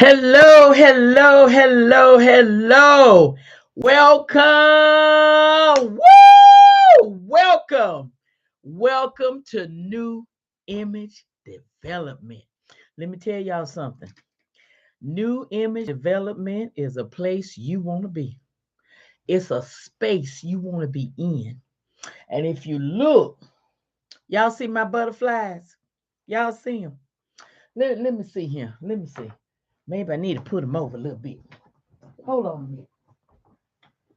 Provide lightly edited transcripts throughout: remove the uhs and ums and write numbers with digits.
Hello, hello, hello, hello. Welcome. Woo! Welcome. Welcome to New Image Development. Let me tell y'all something. New Image Development is a place you want to be. It's a space you want to be in. And if you look, y'all see my butterflies? Y'all see them? Let me see here. Let me see. Maybe I need to put them over a little bit. Hold on a minute.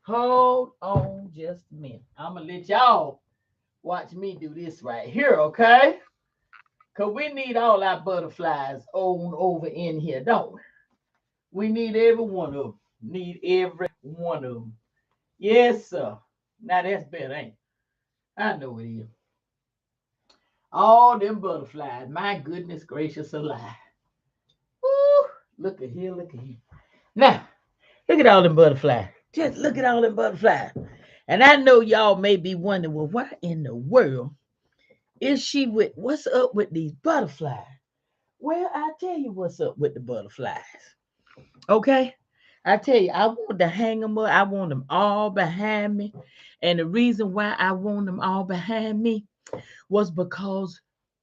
Hold on just a minute. I'm going to let y'all watch me do this right here, okay? Because we need all our butterflies on over in here, don't we? We need every one of them. Need every one of them. Yes, sir. Now that's better, ain't it? I know it is. All them butterflies. My goodness gracious alive. Woo! Look at here, look at here. Now, look at all them butterflies. Just look at all them butterflies. And I know y'all may be wondering, well, why in the world is she with what's up with these butterflies? Well, I tell you what's up with the butterflies. Okay? I tell you, I want to hang them up. I want them all behind me. And the reason why I want them all behind me was because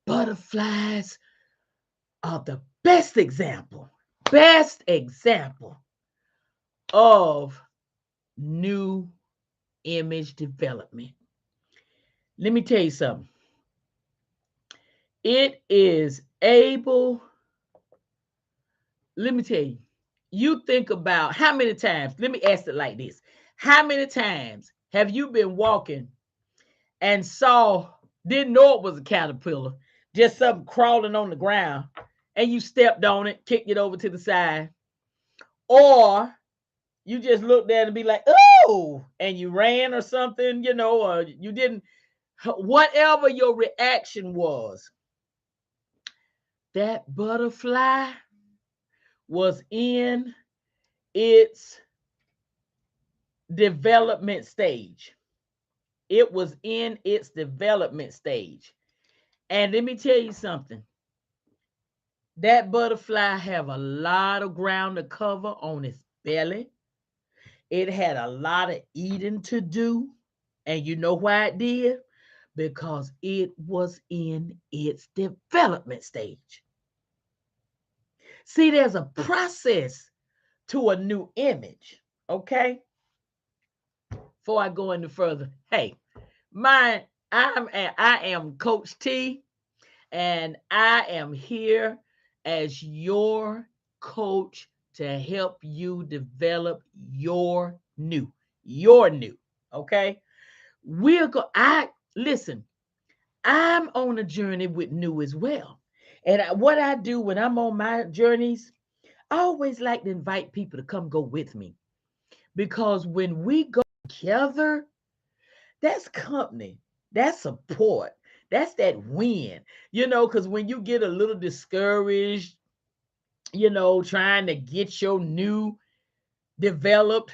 butterflies are the best example of new image development. Let me tell you something. It is able, let me tell you, you think about how many times, let me ask it like this. How many times have you been walking and didn't know it was a caterpillar, just something crawling on the ground, and you stepped on it, kicked it over to the side, or you just looked at it and be like, oh, and you ran or something, or you didn't, whatever your reaction was, that butterfly was in its development stage. It was in its development stage. And let me tell you something. That butterfly have a lot of ground to cover on its belly. It had a lot of eating to do. And you know why it did? Because it was in its development stage. See, there's a process to a new image, okay? Before I go any further, hey, I am Coach T, and I am here as your coach to help you develop your new, okay? I listen. I'm on a journey with new as well, and what I do when I'm on my journeys, I always like to invite people to come go with me because when we go together, that's company, that's support, that's that win, because when you get a little discouraged, trying to get your new developed,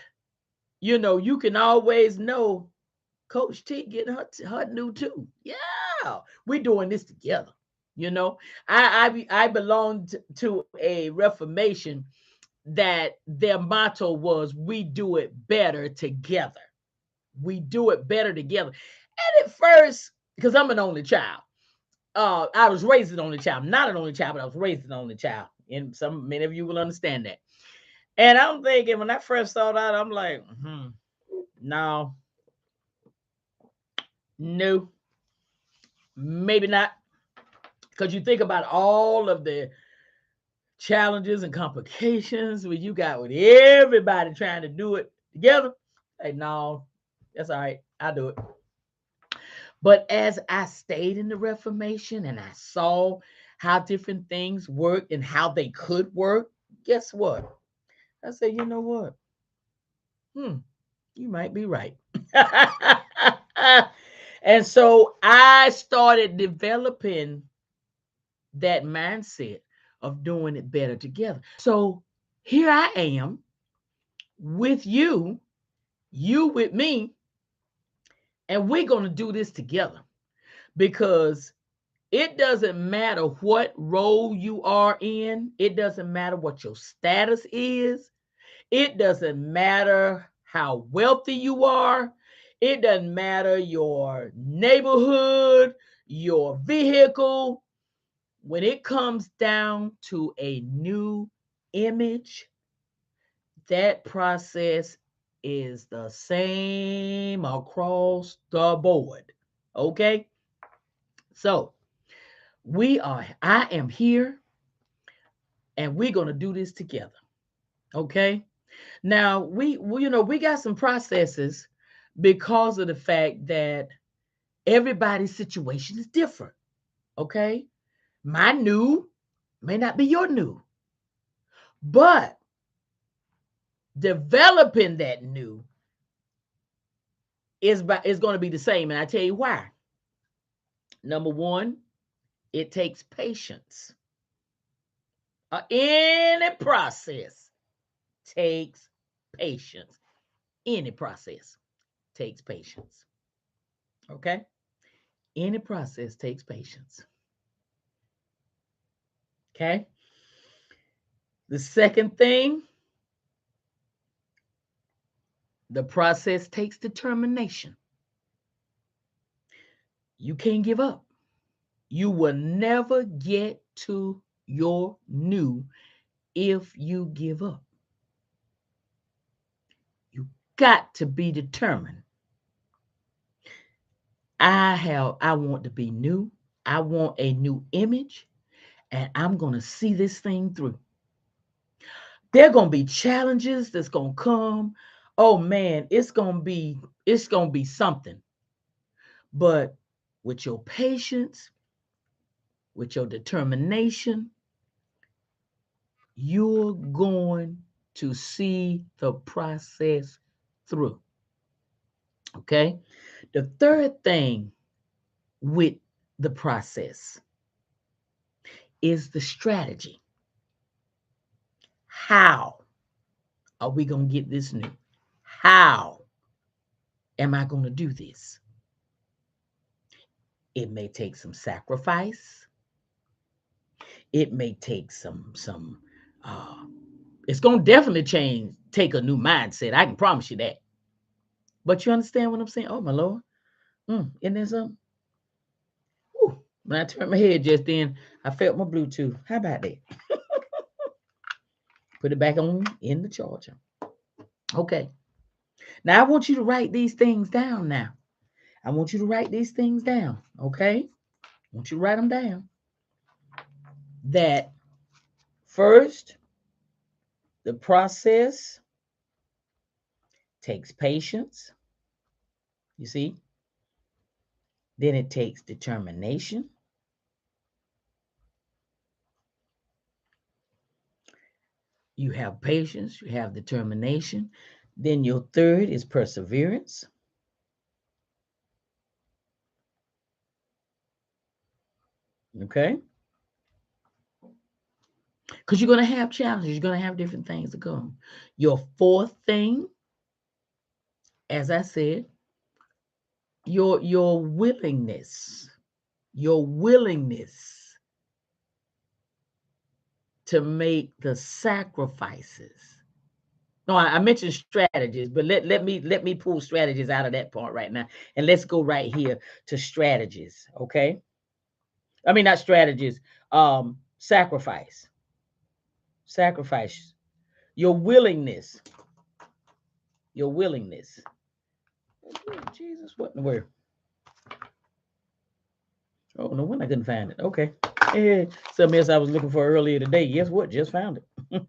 you can always know Coach T getting her new too. Yeah, we're doing this together. You know, I belong to a reformation that their motto was, we do it better together. We do it better together. And at first, because I'm an only child, I was raised an only child. Not an only child, but I was raised an only child. And many of you will understand that. And I'm thinking when I first saw that, I'm like, no, no, maybe not. Because you think about all of the challenges and complications when you got with everybody trying to do it together. Like, no, that's all right. I'll do it. But as I stayed in the Reformation and I saw how different things worked and how they could work, guess what? I said, you know what? You might be right. And so I started developing that mindset of doing it better together. So here I am with you with me, and we're going to do this together because It doesn't matter what role you are in. It doesn't matter what your status is. It doesn't matter how wealthy you are. It doesn't matter your neighborhood, your vehicle. When it comes down to a new image, that process is the same across the board. Okay? So, I am here and we're going to do this together. Okay? Now, we got some processes because of the fact that everybody's situation is different. Okay? My new may not be your new, but developing that new is going to be the same. And I tell you why. Number one, it takes patience. Any process takes patience. Any process takes patience. Okay? Any process takes patience. Okay? The second thing, the process takes determination. You can't give up. You will never get to your new if you give up. You got to be determined. I want to be new. I want a new image and I'm going to see this thing through. There are going to be challenges that's going to come. Oh man, it's going to be something. But with your patience, with your determination, you're going to see the process through. Okay? The third thing with the process is the strategy. How are we going to get this new? How am I going to do this? It may take some sacrifice. It may take some it's going to definitely take a new mindset. I can promise you that. But you understand what I'm saying? Oh my Lord. Isn't there something? Whew. When I turned my head just then, I felt my Bluetooth. How about that? Put it back on in the charger. Okay. Now I want you to write these things down now. I want you to write these things down. Okay? I want you to write them down. That first, the process takes patience. You see? Then it takes determination. You have patience, you have determination. Then your third is perseverance. Okay? Because you're going to have challenges, you're going to have different things to come. Your fourth thing, as I said, your willingness, your willingness to make the sacrifices. No, I mentioned strategies, but let me pull strategies out of that part right now, and let's go right here to strategies. Okay, I mean not strategies. Sacrifice, sacrifice. Your willingness, your willingness. Oh, Jesus, what in the world? Oh no, when I couldn't find it. Okay, yeah, something else I was looking for earlier today. Guess what? Just found it.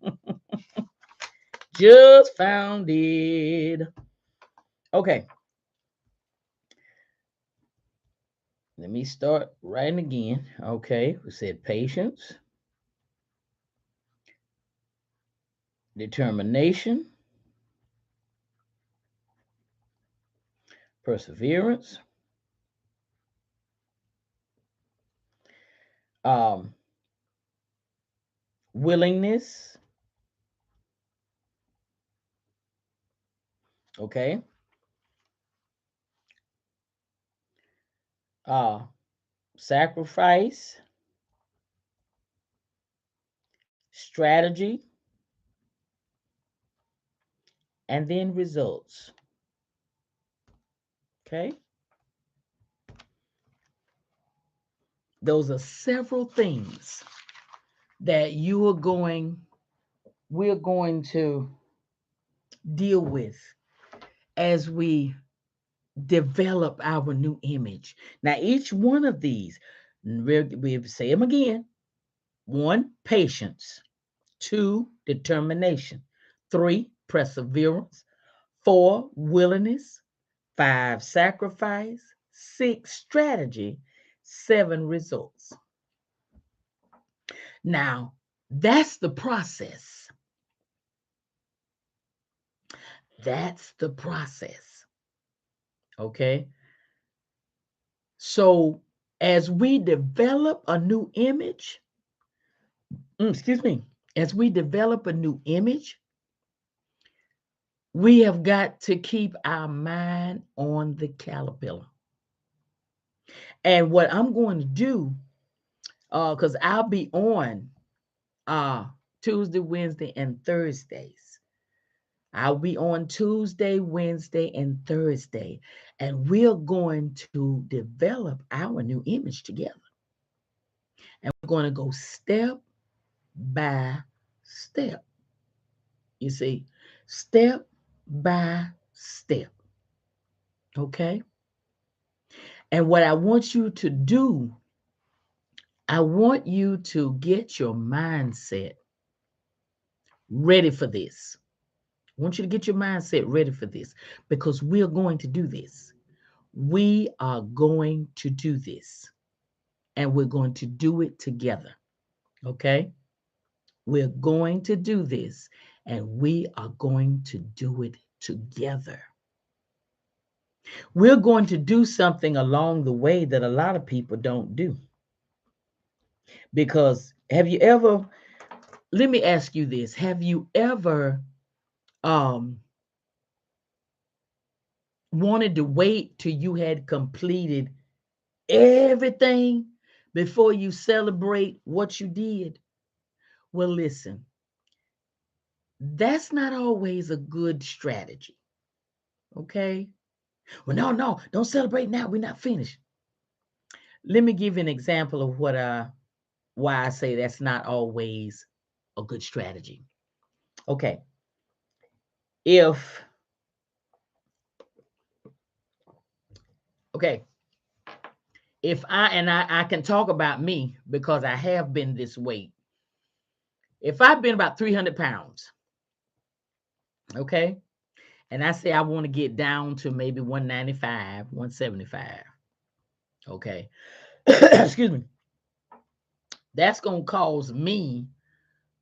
Just found it. Okay. Let me start writing again. Okay. We said patience, determination, perseverance, um, willingness. Okay. Uh, sacrifice, strategy, and then results. Okay? Those are several things that we're going to deal with as we develop our new image. Now, each one of these, we'll say them again. 1, patience. 2, determination. 3, perseverance. 4, willingness. 5, sacrifice. 6, strategy. 7, results. Now, that's the process. That's the process. Okay? So, as we develop a new image, excuse me, as we develop a new image, we have got to keep our mind on the caterpillar. And what I'm going to do, because I'll be on Tuesday, Wednesday, and Thursdays. I'll be on Tuesday, Wednesday, and Thursday, and we're going to develop our new image together. And we're going to go step by step. You see, step by step. Okay? And what I want you to do, I want you to get your mindset ready for this. I want you to get your mindset ready for this because we're going to do this. We are going to do this. And we're going to do it together. Okay? We're going to do this and we are going to do it together. We're going to do something along the way that a lot of people don't do. Because have you ever, let me ask you this, have you ever wanted to wait till you had completed everything before you celebrate what you did? Well, listen, that's not always a good strategy. Okay? Well, no, don't celebrate now. We're not finished. Let me give you an example of why I say that's not always a good strategy. Okay. If I can talk about me because I have been this weight. If I've been about 300 pounds, okay, and I say I want to get down to maybe 195, 175, okay, excuse me, that's going to cause me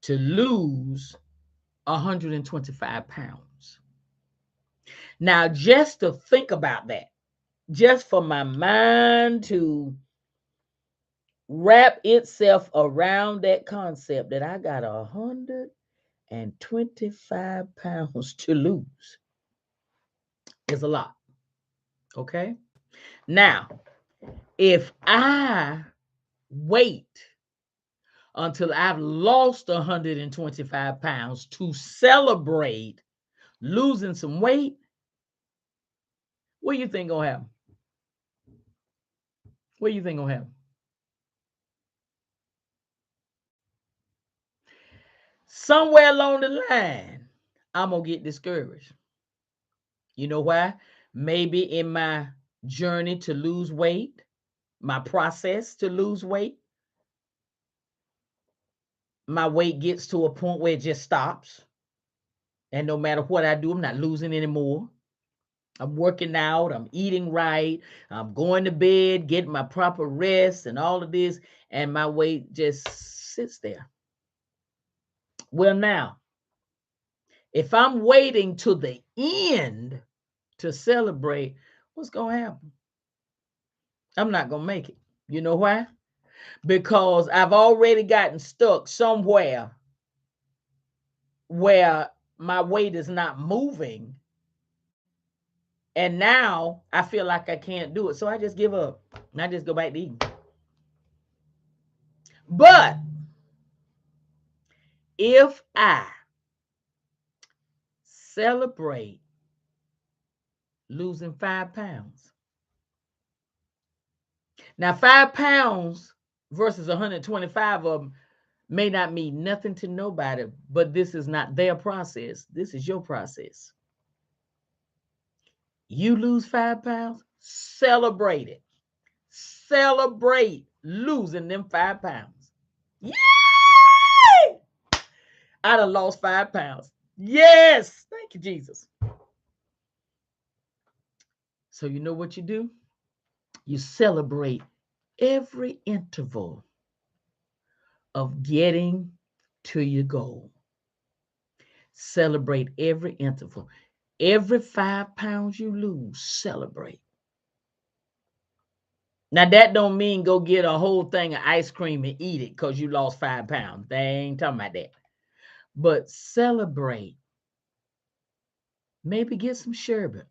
to lose 125 pounds. Now, just to think about that, just for my mind to wrap itself around that concept that I got 125 pounds to lose is a lot. Okay. Now, if I wait until I've lost 125 pounds to celebrate losing some weight, what do you think gonna happen? What do you think gonna happen? Somewhere along the line, I'm gonna get discouraged. You know why? Maybe in my journey to lose weight, my process to lose weight, my weight gets to a point where it just stops. And no matter what I do, I'm not losing anymore. I'm working out, I'm eating right, I'm going to bed, getting my proper rest, and all of this, and my weight just sits there. Well, now, if I'm waiting to the end to celebrate, what's going to happen? I'm not going to make it. You know why? Because I've already gotten stuck somewhere where my weight is not moving. And now I feel like I can't do it. So I just give up. And I just go back to eating. But if I celebrate losing 5 pounds, now 5 pounds versus 125 of them may not mean nothing to nobody, but this is not their process. This is your process. You lose 5 pounds, celebrate it. Celebrate losing them 5 pounds. Yay! I done lost 5 pounds. Yes. Thank you, Jesus. So you know what you do? You celebrate every interval of getting to your goal. Celebrate every interval. Every 5 pounds you lose, celebrate. Now that don't mean go get a whole thing of ice cream and eat it because you lost 5 pounds. They ain't talking about that. But celebrate. Maybe get some sherbet.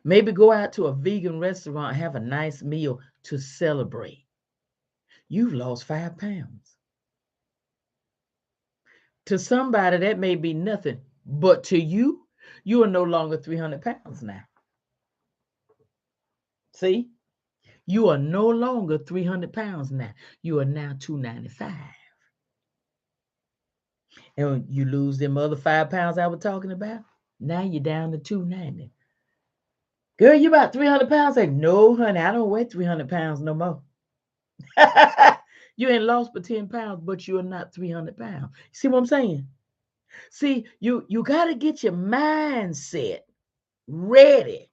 Maybe go out to a vegan restaurant and have a nice meal to celebrate. You've lost 5 pounds. To somebody, that may be nothing, but to you, you are no longer 300 pounds now. See, you are no longer 300 pounds now. You are now 295. And you lose them other 5 pounds I was talking about. Now you're down to 290. Girl, you about 300 pounds? Like, no, honey, I don't weigh 300 pounds no more. You ain't lost but 10 pounds, but you are not 300 pounds. See what I'm saying? See, you got to get your mindset ready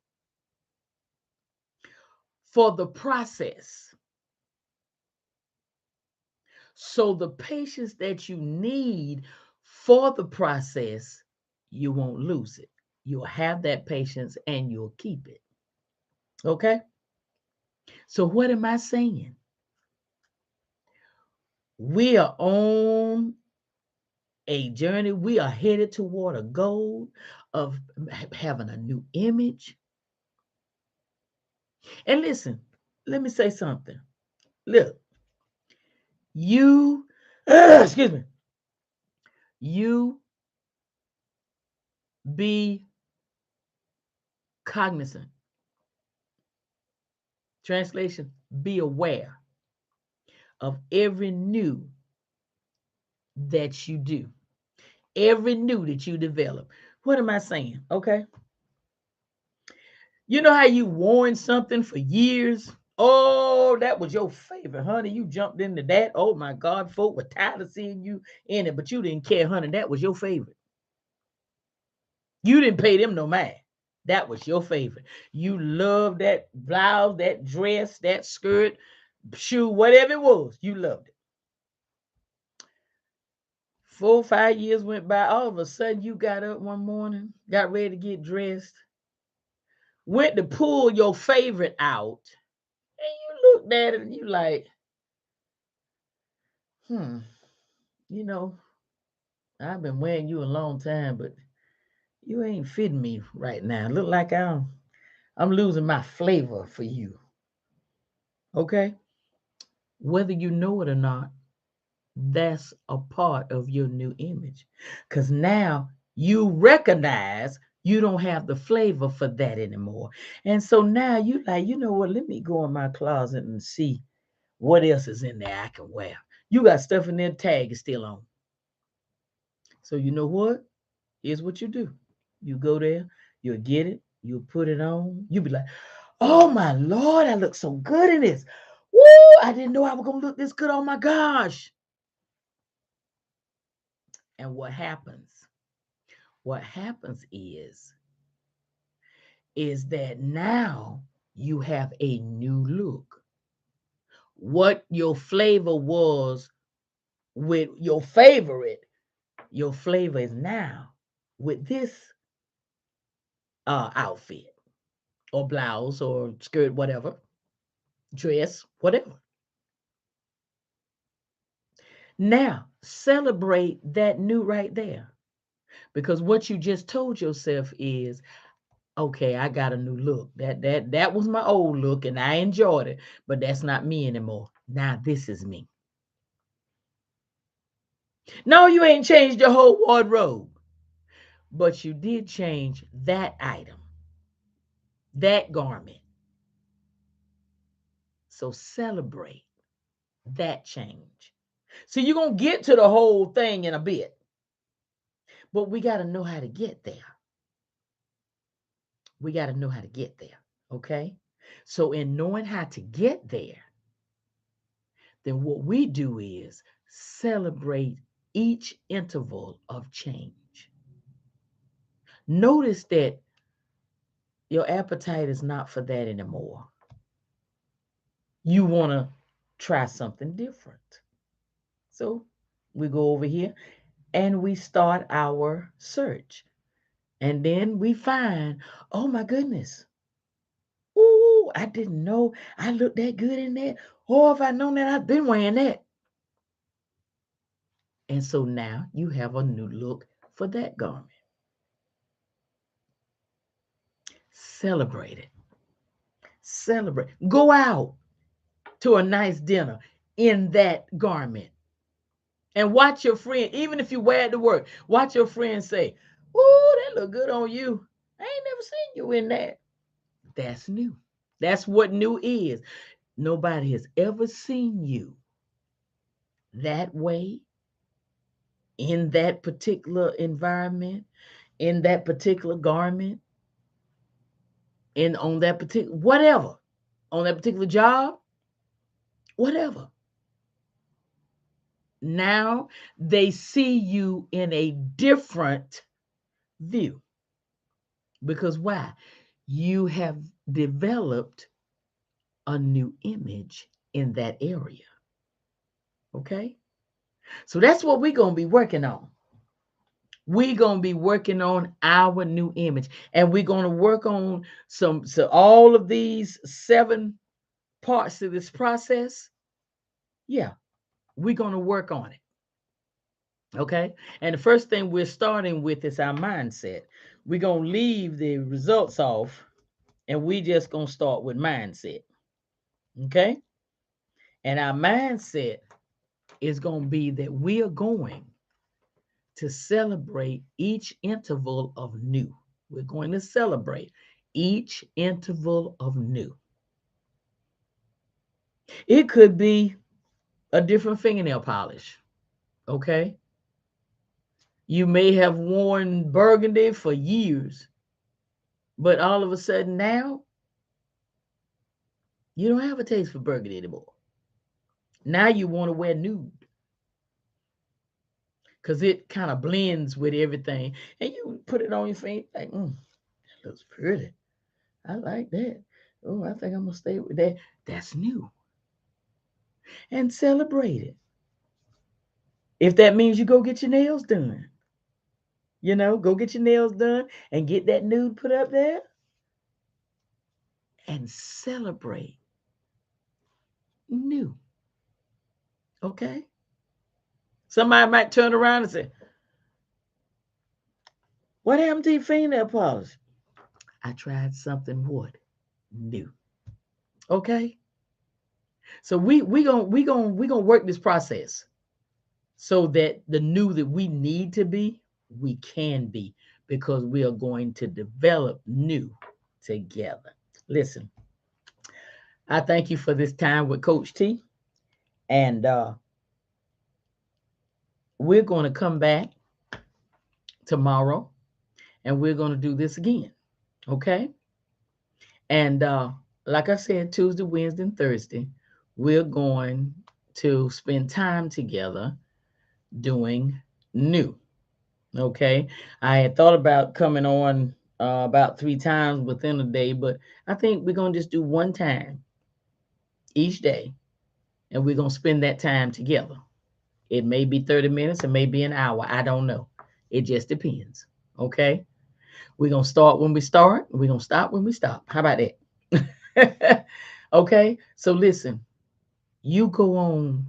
for the process. So the patience that you need for the process, you won't lose it. You'll have that patience and you'll keep it. Okay? So what am I saying? We are on a journey. We are headed toward a goal of having a new image. And listen, let me say something. Look, you, excuse me, you be cognizant. Translation, be aware of every new that you do, every new that you develop. What am I saying? Okay. You know how you worn something for years? Oh, that was your favorite, honey. You jumped into that. Oh my God, folk were tired of seeing you in it, but you didn't care, honey. That was your favorite. You didn't pay them no mind. That was your favorite. You loved that blouse, that dress, that skirt, shoe, whatever it was. You loved it. 4 or 5 years went by. All of a sudden, you got up one morning, got ready to get dressed, went to pull your favorite out, and you looked at it and you like, you know, I've been wearing you a long time, but you ain't fitting me right now. Look like I'm losing my flavor for you. Okay? Whether you know it or not, that's a part of your new image. Because now you recognize you don't have the flavor for that anymore. And so now you like, you know what? Let me go in my closet and see what else is in there I can wear. You got stuff in there, tag is still on. So you know what? Here's what you do. You go there, you'll get it, you'll put it on. You'll be like, oh my Lord, I look so good in this. Woo, I didn't know I was going to look this good. Oh my gosh. And what happens? What happens is that now you have a new look. What your flavor was with your favorite, your flavor is now with this outfit or blouse or skirt, whatever, dress, whatever. Now celebrate that new right there. Because what you just told yourself is, okay, I got a new look. That was my old look and I enjoyed it, but that's not me anymore. Now this is me. No, you ain't changed your whole wardrobe, but you did change that item, that garment. So celebrate that change. So you're going to get to the whole thing in a bit, but we got to know how to get there. We got to know how to get there. Okay. So in knowing how to get there, then what we do is celebrate each interval of change. Notice that your appetite is not for that anymore. You want to try something different. So we go over here and we start our search. And then we find, oh my goodness, ooh, I didn't know I looked that good in that. Or if I known that, I've been wearing that. And so now you have a new look for that garment. Celebrate it. Celebrate. Go out to a nice dinner in that garment. And watch your friend, even if you wear it to work, watch your friend say, ooh, that look good on you. I ain't never seen you in that. That's new. That's what new is. Nobody has ever seen you that way in that particular environment, in that particular garment, in on that particular whatever, on that particular job, whatever. Now they see you in a different view. Because why? You have developed a new image in that area. Okay? So that's what we're going to be working on. We're going to be working on our new image. And we're going to work on so all of these 7 parts of this process. Yeah, we're going to work on it. Okay? And the first thing we're starting with is our mindset. We're going to leave the results off and we just going to start with mindset. Okay? And our mindset is going to be that we are going to celebrate each interval of new. We're going to celebrate each interval of new. It could be a different fingernail polish. Okay? You may have worn burgundy for years, but all of a sudden now, you don't have a taste for burgundy anymore. Now you want to wear nude because it kind of blends with everything. And you put it on your face like, that looks pretty. I like that. Oh, I think I'm going to stay with that. That's new. And celebrate it. If that means you go get your nails done, go get your nails done and get that nude put up there and celebrate new. Okay? Somebody might turn around and say, what happened to your fingernail polish? I tried something what? New. Okay? So we gonna work this process so that the new that we need to be, we can be, because we are going to develop new together. Listen, I thank you for this time with Coach T, and we're going to come back tomorrow, and we're going to do this again, okay? And like I said, Tuesday, Wednesday, and Thursday, we're going to spend time together doing new. Okay. I had thought about coming on about 3 times within a day, but I think we're going to just do one time each day, and we're going to spend that time together. It may be 30 minutes, it may be an hour. I don't know. It just depends. Okay. We're going to start when we start, we're going to stop when we stop. How about that? Okay. So listen, you go on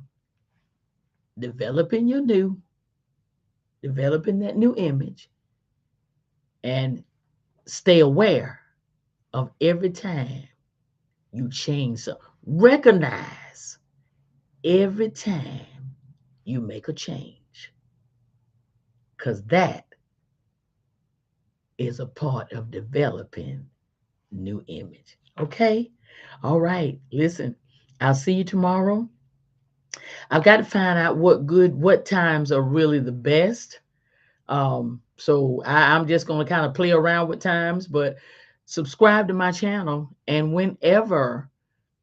developing your new, developing that new image, and stay aware of every time you change something. Recognize every time you make a change, because that is a part of developing new image. Okay? All right. Listen, I'll see you tomorrow. I've got to find out what times are really the best. So I'm just going to kind of play around with times, but subscribe to my channel, and whenever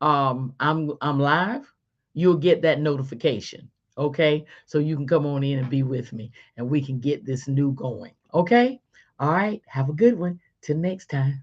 I'm live, you'll get that notification. Okay, so you can come on in and be with me, and we can get this new going. Okay, all right. Have a good one. Till next time.